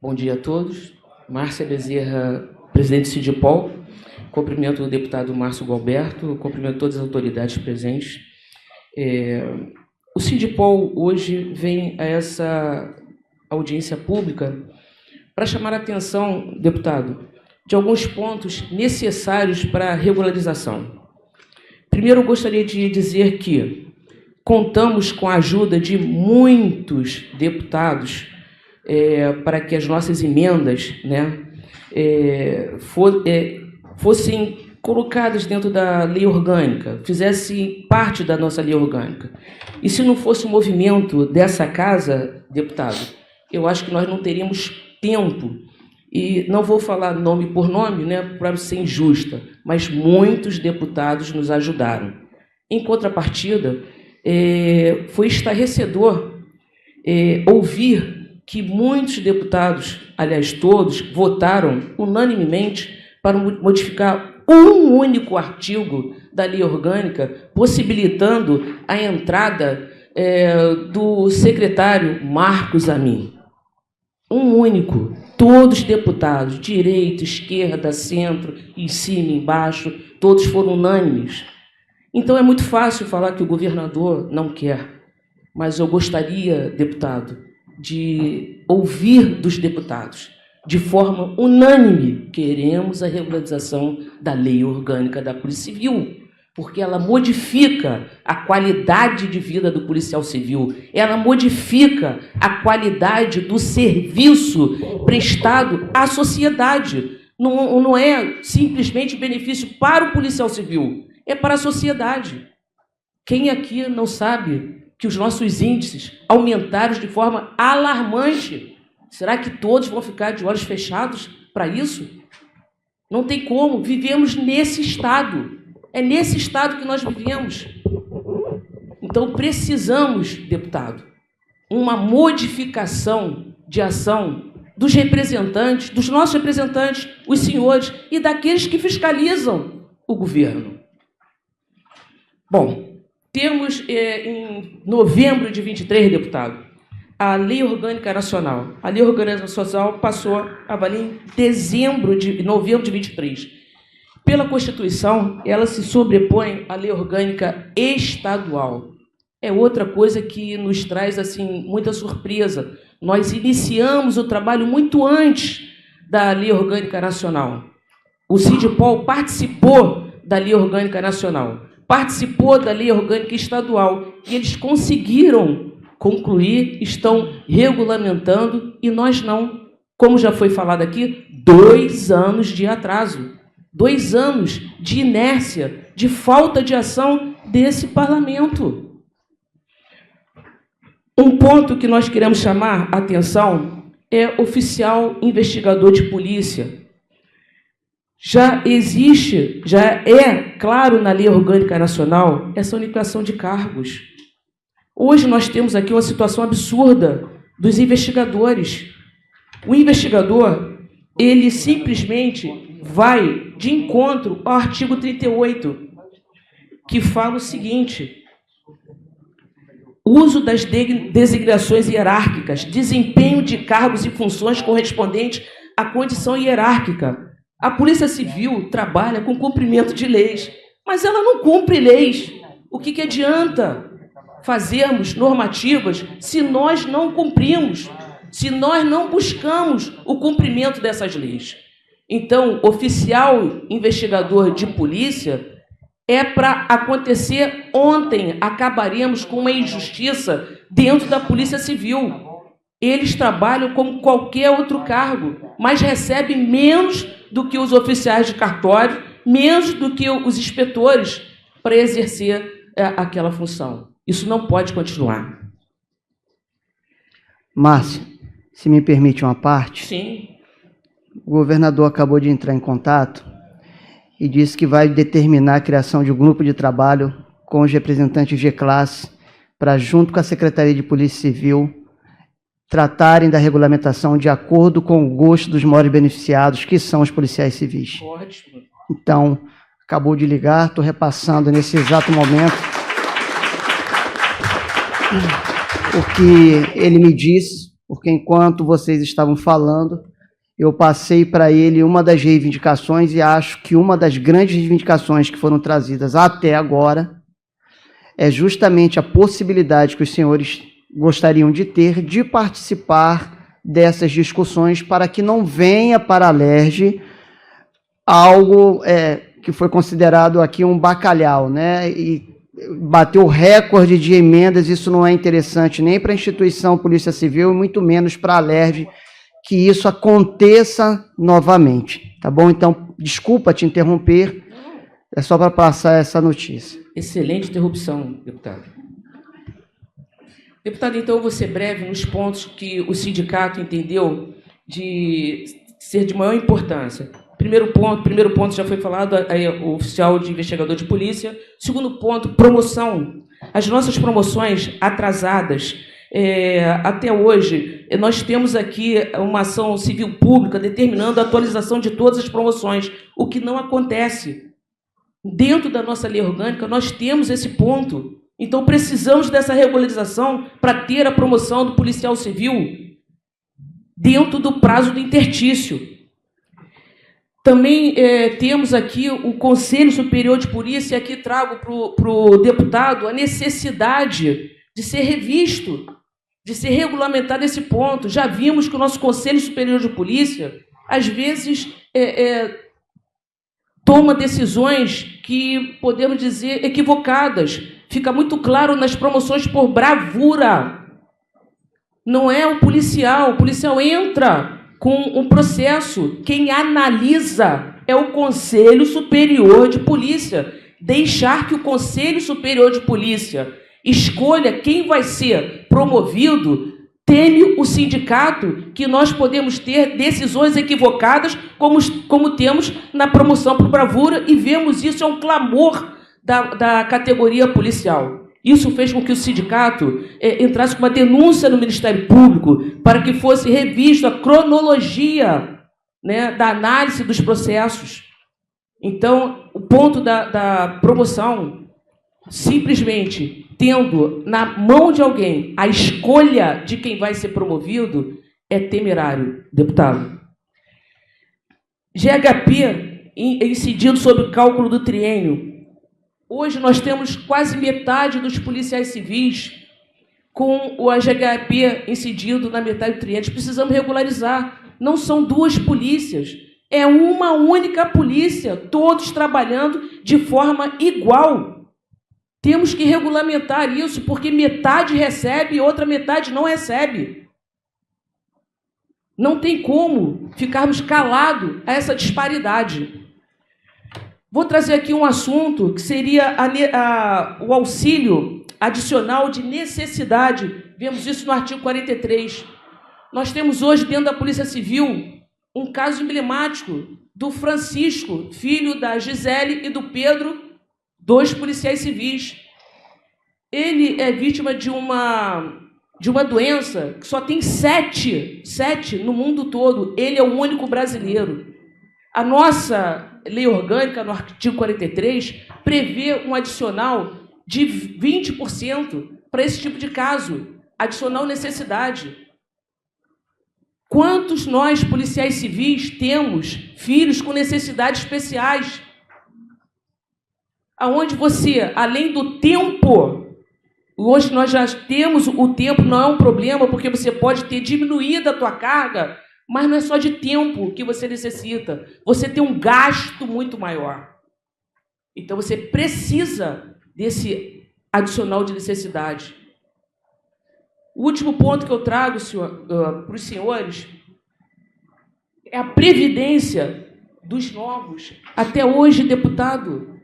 Bom dia a todos. Márcia Bezerra, presidente do Sidipol. Cumprimento o deputado Márcio Gualberto, cumprimento todas as autoridades presentes. O Sidipol hoje vem a essa audiência pública para chamar a atenção, deputado, de alguns pontos necessários para a regularização. Primeiro, eu gostaria de dizer que contamos com a ajuda de muitos deputados para que as nossas emendas, fossem colocadas dentro da lei orgânica, fizessem parte da nossa lei orgânica. E se não fosse o movimento dessa casa, deputado, eu acho que nós não teríamos tempo, e não vou falar nome por nome, para ser injusta, mas muitos deputados nos ajudaram. Em contrapartida, foi estarrecedor ouvir que muitos deputados, aliás, todos, votaram unanimemente para modificar um único artigo da lei orgânica, possibilitando a entrada do secretário Marcos Amin. Um único. Todos os deputados, direita, esquerda, centro, em cima, embaixo, todos foram unânimes. Então é muito fácil falar que o governador não quer, mas eu gostaria, deputado, de ouvir dos deputados, de forma unânime, queremos a regularização da lei orgânica da Polícia Civil, porque ela modifica a qualidade de vida do policial civil, ela modifica a qualidade do serviço prestado à sociedade. Não é simplesmente benefício para o policial civil, é para a sociedade. Quem aqui não sabe que os nossos índices aumentaram de forma alarmante? Será que todos vão ficar de olhos fechados para isso? Não tem como, vivemos nesse estado. É nesse estado que nós vivemos. Então, precisamos, deputado, uma modificação de ação dos representantes, dos nossos representantes, os senhores, e daqueles que fiscalizam o governo. Bom, temos em novembro de 23, deputado, a Lei Orgânica Nacional. A Lei Orgânica Nacional passou a valer em novembro de 23. Pela Constituição, ela se sobrepõe à Lei Orgânica Estadual. É outra coisa que nos traz assim muita surpresa. Nós iniciamos o trabalho muito antes da Lei Orgânica Nacional. O Sidipol participou da Lei Orgânica Nacional, participou da Lei Orgânica Estadual, e eles conseguiram concluir, estão regulamentando, e nós não. Como já foi falado aqui, 2 anos de atraso. 2 anos de inércia, de falta de ação desse parlamento. Um ponto que nós queremos chamar a atenção é oficial investigador de polícia. Já existe, já é claro na Lei Orgânica Nacional, essa unificação de cargos. Hoje nós temos aqui uma situação absurda dos investigadores. O investigador, ele simplesmente vai de encontro ao artigo 38, que fala o seguinte: uso das designações hierárquicas, desempenho de cargos e funções correspondentes à condição hierárquica. A Polícia Civil trabalha com cumprimento de leis, mas ela não cumpre leis. O que adianta fazermos normativas se nós não cumprimos, se nós não buscamos o cumprimento dessas leis? Então, oficial investigador de polícia é para acontecer ontem. Acabaremos com uma injustiça dentro da Polícia Civil. Eles trabalham como qualquer outro cargo, mas recebem menos do que os oficiais de cartório, menos do que os inspetores para exercer aquela função. Isso não pode continuar. Márcia, se me permite uma parte. Sim. O governador acabou de entrar em contato e disse que vai determinar a criação de um grupo de trabalho com os representantes de classe para, junto com a Secretaria de Polícia Civil, tratarem da regulamentação de acordo com o gosto dos maiores beneficiados, que são os policiais civis. Ótimo. Então, acabou de ligar, estou repassando nesse exato momento o que ele me disse, porque enquanto vocês estavam falando, eu passei para ele uma das reivindicações e acho que uma das grandes reivindicações que foram trazidas até agora é justamente a possibilidade que os senhores gostariam de ter de participar dessas discussões para que não venha para a LERJ algo que foi considerado aqui um bacalhau, né? E bateu recorde de emendas, isso não é interessante nem para a instituição Polícia Civil, e muito menos para a LERJ, que isso aconteça novamente, tá bom? Então, desculpa te interromper, é só para passar essa notícia. Excelente interrupção, deputado. Deputado, então, eu vou ser breve nos pontos que o sindicato entendeu de ser de maior importância. Primeiro ponto já foi falado, o oficial de investigador de polícia. Segundo ponto, promoção. As nossas promoções atrasadas, até hoje, nós temos aqui uma ação civil pública determinando a atualização de todas as promoções, o que não acontece. Dentro da nossa lei orgânica, nós temos esse ponto. Então, precisamos dessa regularização para ter a promoção do policial civil dentro do prazo do interstício. Também temos aqui o Conselho Superior de Polícia, e aqui trago para o deputado a necessidade de ser revisto, de ser regulamentado esse ponto. Já vimos que o nosso Conselho Superior de Polícia, às vezes, toma decisões que, podemos dizer, equivocadas. Fica muito claro nas promoções por bravura. Não é o policial entra com um processo. Quem analisa é o Conselho Superior de Polícia. Deixar que o Conselho Superior de Polícia escolha quem vai ser promovido, teme o sindicato que nós podemos ter decisões equivocadas, como temos na promoção por bravura, e vemos isso, é um clamor da categoria policial. Isso fez com que o sindicato entrasse com uma denúncia no Ministério Público para que fosse revista a cronologia, né, da análise dos processos. Então, o ponto da promoção, simplesmente tendo na mão de alguém a escolha de quem vai ser promovido, é temerário, deputado. GHP incidindo sobre o cálculo do triênio. Hoje nós temos quase metade dos policiais civis com o GHP incidido na metade do triênio. Precisamos regularizar. Não são duas polícias, é uma única polícia, todos trabalhando de forma igual. Temos que regulamentar isso, porque metade recebe e outra metade não recebe. Não tem como ficarmos calados a essa disparidade. Vou trazer aqui um assunto que seria o auxílio adicional de necessidade. Vemos isso no artigo 43. Nós temos hoje, dentro da Polícia Civil, um caso emblemático do Francisco, filho da Gisele e do Pedro, 2 policiais civis. Ele é vítima de uma doença que só tem 7 no mundo todo. Ele é o único brasileiro. A nossa lei orgânica, no artigo 43, prevê um adicional de 20% para esse tipo de caso, adicional necessidade. Quantos nós, policiais civis, temos filhos com necessidades especiais? Aonde você, além do tempo, hoje nós já temos o tempo, não é um problema, porque você pode ter diminuído a tua carga, mas não é só de tempo que você necessita. Você tem um gasto muito maior. Então, você precisa desse adicional de necessidade. O último ponto que eu trago, para os senhores é a previdência dos novos. Até hoje, deputado,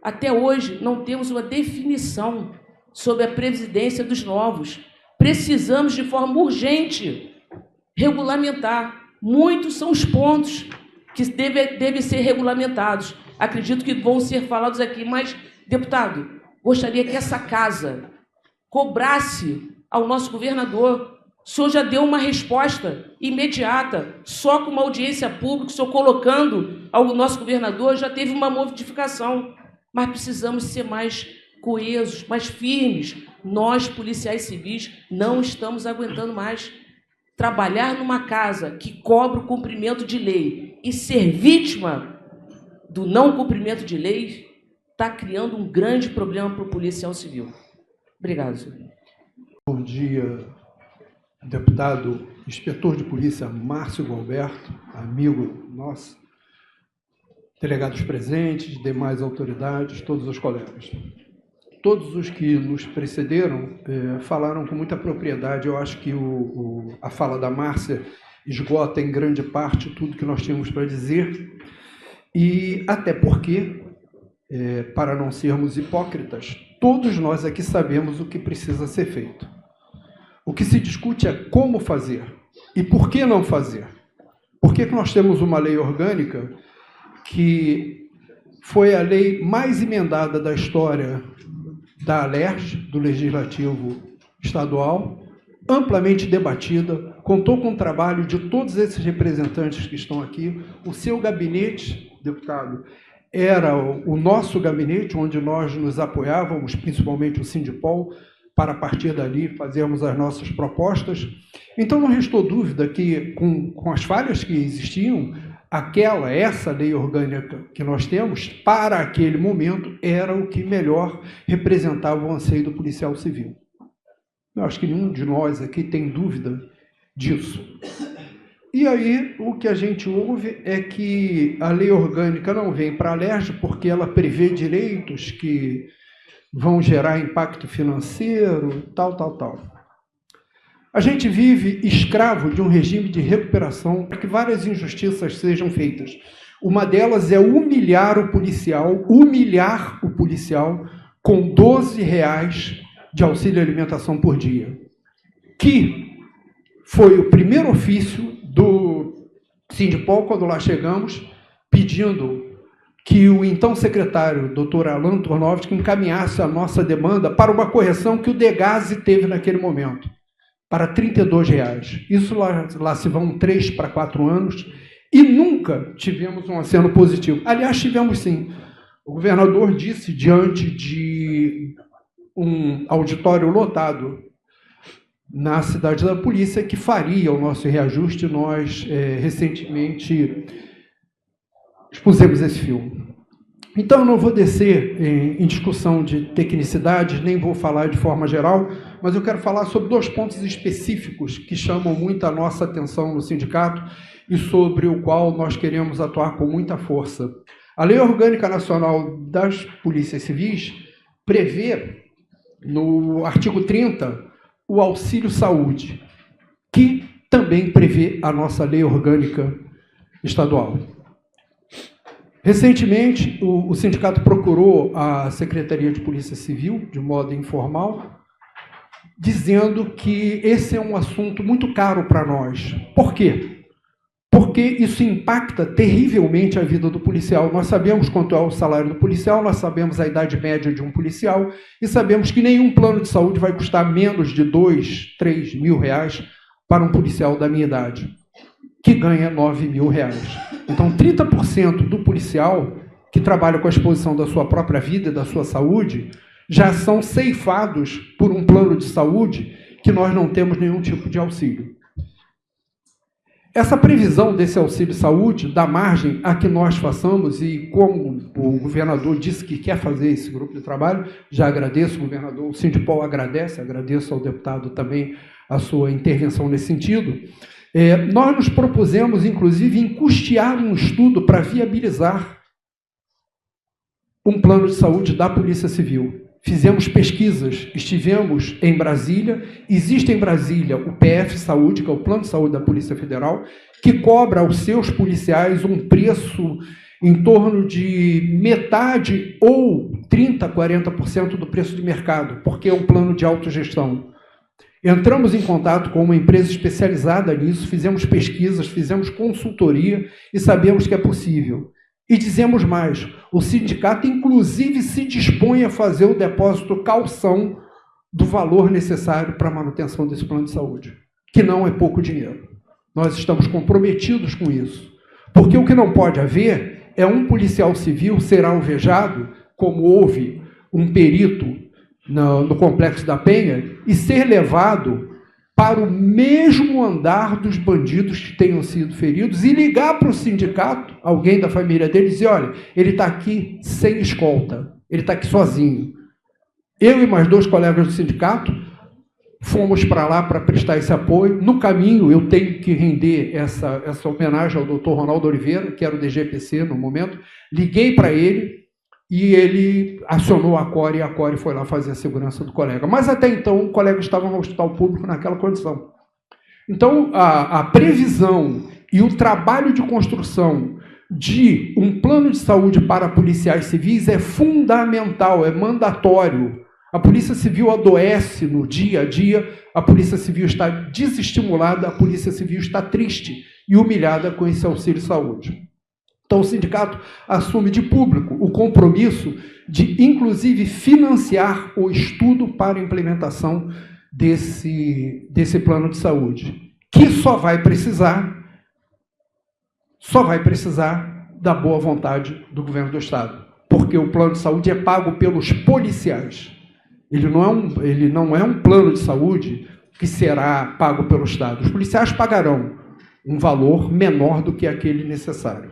até hoje não temos uma definição sobre a previdência dos novos. Precisamos, de forma urgente, regulamentar. Muitos são os pontos que devem ser regulamentados. Acredito que vão ser falados aqui, mas, deputado, gostaria que essa casa cobrasse ao nosso governador. O senhor já deu uma resposta imediata, só com uma audiência pública, o senhor colocando ao nosso governador, já teve uma modificação. Mas precisamos ser mais coesos, mais firmes. Nós, policiais civis, não estamos aguentando mais. trabalhar numa casa que cobra o cumprimento de lei e ser vítima do não cumprimento de leis está criando um grande problema para o policial civil. Obrigado, senhor. Bom dia, deputado inspetor de polícia Márcio Gualberto, amigo nosso, delegados presentes, demais autoridades, todos os colegas. Todos os que nos precederam falaram com muita propriedade. Eu acho que a fala da Márcia esgota em grande parte tudo que nós tínhamos para dizer, e até porque, para não sermos hipócritas, todos nós aqui sabemos o que precisa ser feito. O que se discute é como fazer e por que não fazer. Por que nós temos uma lei orgânica que foi a lei mais emendada da história da ALERJ, do Legislativo Estadual, amplamente debatida, contou com o trabalho de todos esses representantes que estão aqui. O seu gabinete, deputado, era o nosso gabinete, onde nós nos apoiávamos, principalmente o Sindipol, para, a partir dali, fazermos as nossas propostas. Então, não restou dúvida que, com as falhas que existiam, essa lei orgânica que nós temos, para aquele momento, era o que melhor representava o anseio do policial civil. Eu acho que nenhum de nós aqui tem dúvida disso. E aí, o que a gente ouve é que a lei orgânica não vem para a ALERJ porque ela prevê direitos que vão gerar impacto financeiro, tal. A gente vive escravo de um regime de recuperação para que várias injustiças sejam feitas. Uma delas é humilhar o policial com R$12 de auxílio alimentação por dia, que foi o primeiro ofício do Sindipol, quando lá chegamos, pedindo que o então secretário, doutor Alan Tornovski, encaminhasse a nossa demanda para uma correção que o Degase teve naquele momento, para R$32. Isso lá se vão 3 para 4 anos, e nunca tivemos um aceno positivo. Aliás, tivemos sim. O governador disse, diante de um auditório lotado na cidade da polícia, que faria o nosso reajuste. Nós, recentemente, expusemos esse filme. Então, eu não vou descer em discussão de tecnicidades, nem vou falar de forma geral, mas eu quero falar sobre 2 pontos específicos que chamam muito a nossa atenção no sindicato e sobre o qual nós queremos atuar com muita força. A Lei Orgânica Nacional das Polícias Civis prevê, no artigo 30, o auxílio saúde, que também prevê a nossa Lei Orgânica Estadual. Recentemente, o sindicato procurou a Secretaria de Polícia Civil, de modo informal, dizendo que esse é um assunto muito caro para nós. Por quê? Porque isso impacta terrivelmente a vida do policial. Nós sabemos quanto é o salário do policial, nós sabemos a idade média de um policial e sabemos que nenhum plano de saúde vai custar menos de R$2, R$3 mil para um policial da minha idade, que ganha R$9 mil. Então, 30% do policial que trabalha com a exposição da sua própria vida e da sua saúde já são ceifados por um plano de saúde que nós não temos nenhum tipo de auxílio. Essa previsão desse auxílio saúde dá margem a que nós façamos, e como o governador disse que quer fazer esse grupo de trabalho, já agradeço o governador, o Sindipol agradeço ao deputado também a sua intervenção nesse sentido. Nós nos propusemos, inclusive, em custear um estudo para viabilizar um plano de saúde da Polícia Civil. Fizemos pesquisas, estivemos em Brasília, existe em Brasília o PF Saúde, que é o Plano de Saúde da Polícia Federal, que cobra aos seus policiais um preço em torno de metade ou 30%, 40% do preço de mercado, porque é um plano de autogestão. Entramos em contato com uma empresa especializada nisso, fizemos pesquisas, fizemos consultoria e sabemos que é possível. E dizemos mais, o sindicato inclusive se dispõe a fazer o depósito calção do valor necessário para a manutenção desse plano de saúde, que não é pouco dinheiro. Nós estamos comprometidos com isso, porque o que não pode haver é um policial civil ser alvejado, como houve um perito no Complexo da Penha, e ser levado para o mesmo andar dos bandidos que tenham sido feridos e ligar para o sindicato, alguém da família dele, e dizer, olha, ele está aqui sem escolta, ele está aqui sozinho. Eu e mais 2 colegas do sindicato fomos para lá para prestar esse apoio. No caminho, eu tenho que render essa homenagem ao doutor Ronaldo Oliveira, que era o DGPC no momento. Liguei para ele e ele acionou a CORE e a CORE foi lá fazer a segurança do colega. Mas até então, o colega estava no hospital público naquela condição. Então, a previsão e o trabalho de construção de um plano de saúde para policiais civis é fundamental, é mandatório. A Polícia Civil adoece no dia a dia, a Polícia Civil está desestimulada, a Polícia Civil está triste e humilhada com esse auxílio saúde. Então, o sindicato assume de público o compromisso de, inclusive, financiar o estudo para a implementação desse plano de saúde, que só vai precisar da boa vontade do governo do Estado, porque o plano de saúde é pago pelos policiais. Ele não é um plano de saúde que será pago pelo Estado. Os policiais pagarão um valor menor do que aquele necessário.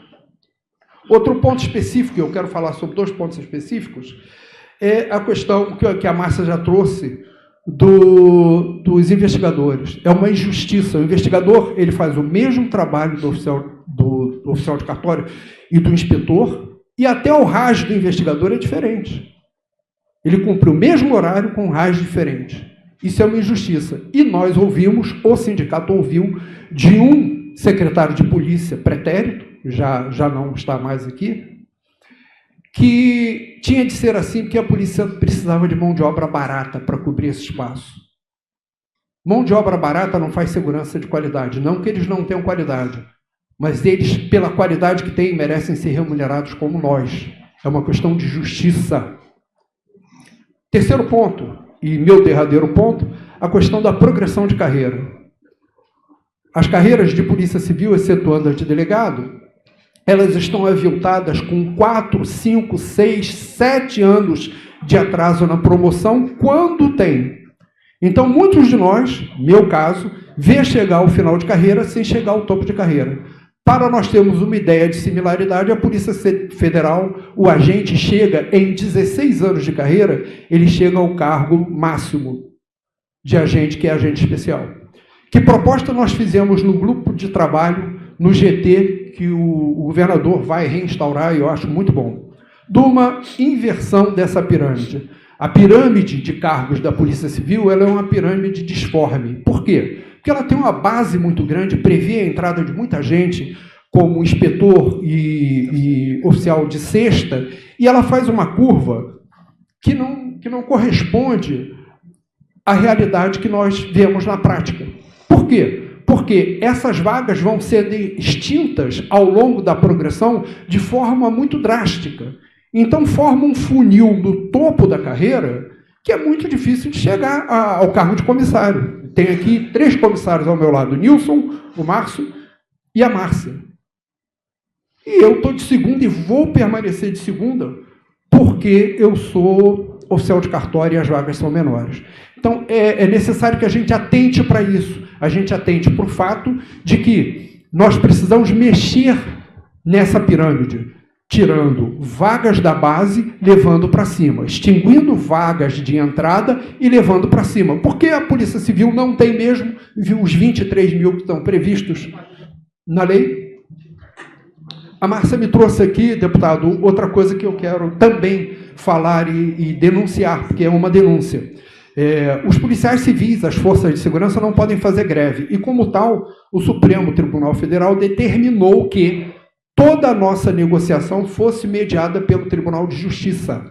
Outro ponto específico, eu quero falar sobre 2 pontos específicos, é a questão que a Márcia já trouxe dos investigadores. É uma injustiça. O investigador ele faz o mesmo trabalho do oficial de cartório e do inspetor, e até o RAS do investigador é diferente. Ele cumpre o mesmo horário com um RAS diferente. Isso é uma injustiça. E nós ouvimos, o sindicato ouviu, de um secretário de polícia pretérito, já não está mais aqui, que tinha de ser assim porque a polícia precisava de mão de obra barata para cobrir esse espaço. Mão de obra barata não faz segurança de qualidade. Não que eles não tenham qualidade, mas eles, pela qualidade que têm, merecem ser remunerados como nós. É uma questão de justiça. Terceiro ponto, e meu derradeiro ponto, a questão da progressão de carreira. As carreiras de polícia civil, excetuando a de delegado, elas estão aviltadas com 4, 5, 6, 7 anos de atraso na promoção, quando tem. Então, muitos de nós, meu caso, vê chegar ao final de carreira sem chegar ao topo de carreira. Para nós termos uma ideia de similaridade, a Polícia Federal, o agente chega em 16 anos de carreira, ele chega ao cargo máximo de agente, que é agente especial. Que proposta nós fizemos no grupo de trabalho, no GT, que o governador vai reinstaurar, e eu acho muito bom, de uma inversão dessa pirâmide. A pirâmide de cargos da Polícia Civil ela é uma pirâmide disforme. Por quê? Porque ela tem uma base muito grande, prevê a entrada de muita gente, como inspetor e oficial de sexta, e ela faz uma curva que não corresponde à realidade que nós vemos na prática. Por quê? Porque essas vagas vão ser extintas ao longo da progressão de forma muito drástica. Então, forma um funil no topo da carreira que é muito difícil de chegar ao cargo de comissário. Tem aqui 3 comissários ao meu lado, o Nilson, o Márcio e a Márcia. E eu estou de segunda e vou permanecer de segunda porque eu sou oficial de cartório e as vagas são menores. Então, é necessário que a gente atente para isso. A gente atente para o fato de que nós precisamos mexer nessa pirâmide, tirando vagas da base, levando para cima, extinguindo vagas de entrada e levando para cima. Porque a Polícia Civil não tem mesmo os 23 mil que estão previstos na lei. A Márcia me trouxe aqui, deputado, outra coisa que eu quero também falar e denunciar, porque é uma denúncia. Os policiais civis, as forças de segurança, não podem fazer greve. E, como tal, o Supremo Tribunal Federal determinou que toda a nossa negociação fosse mediada pelo Tribunal de Justiça.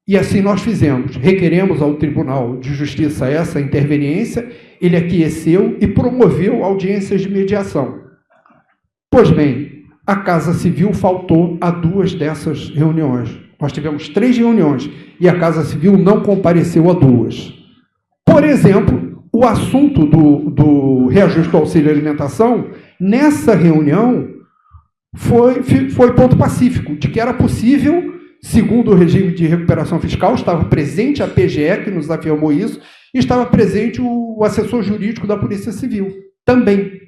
E assim nós fizemos. Requeremos ao Tribunal de Justiça essa interveniência, ele aqueceu e promoveu audiências de mediação. Pois bem, a Casa Civil faltou a 2 dessas reuniões. Nós tivemos 3 reuniões e a Casa Civil não compareceu a 2. Por exemplo, o assunto do reajuste do auxílio alimentação, nessa reunião, foi ponto pacífico, de que era possível, segundo o regime de recuperação fiscal, estava presente a PGE, que nos afirmou isso, e estava presente o assessor jurídico da Polícia Civil, também.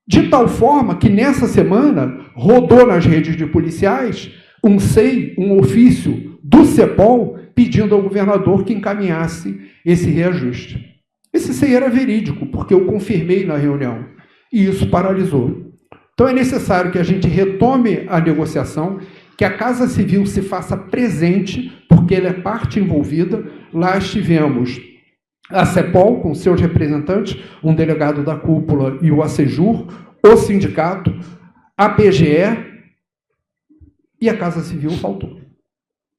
De tal forma que, nessa semana, rodou nas redes de policiais um SEI, um ofício do CEPOL, pedindo ao governador que encaminhasse esse reajuste. Esse SEI era verídico, porque eu confirmei na reunião, e isso paralisou. Então é necessário que a gente retome a negociação, que a Casa Civil se faça presente, porque ela é parte envolvida. Lá estivemos a CEPOL, com seus representantes, um delegado da cúpula e o ACEJUR, o sindicato, a PGE, e a Casa Civil faltou.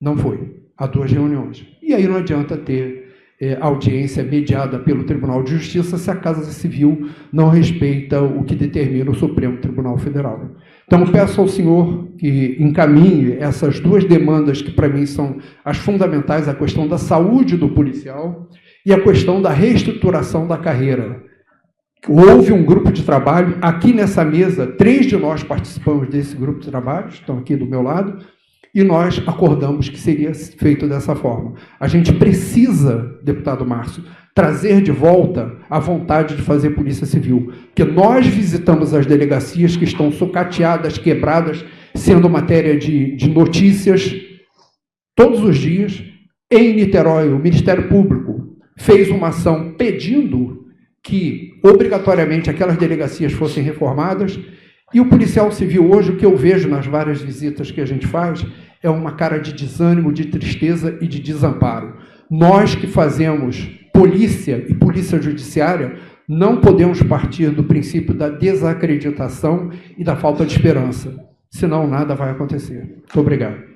Não foi. Há 2 reuniões. E aí não adianta ter audiência mediada pelo Tribunal de Justiça se a Casa Civil não respeita o que determina o Supremo Tribunal Federal. Então, peço ao senhor que encaminhe essas 2 demandas que, para mim, são as fundamentais, a questão da saúde do policial e a questão da reestruturação da carreira. Houve um grupo de trabalho, aqui nessa mesa, 3 de nós participamos desse grupo de trabalho, estão aqui do meu lado, e nós acordamos que seria feito dessa forma. A gente precisa, deputado Márcio, trazer de volta a vontade de fazer polícia civil, porque nós visitamos as delegacias que estão sucateadas, quebradas, sendo matéria de notícias todos os dias. Em Niterói, o Ministério Público fez uma ação pedindo que, obrigatoriamente, aquelas delegacias fossem reformadas. E o policial civil hoje, o que eu vejo nas várias visitas que a gente faz, é uma cara de desânimo, de tristeza e de desamparo. Nós que fazemos polícia e polícia judiciária, não podemos partir do princípio da desacreditação e da falta de esperança, senão nada vai acontecer. Muito obrigado.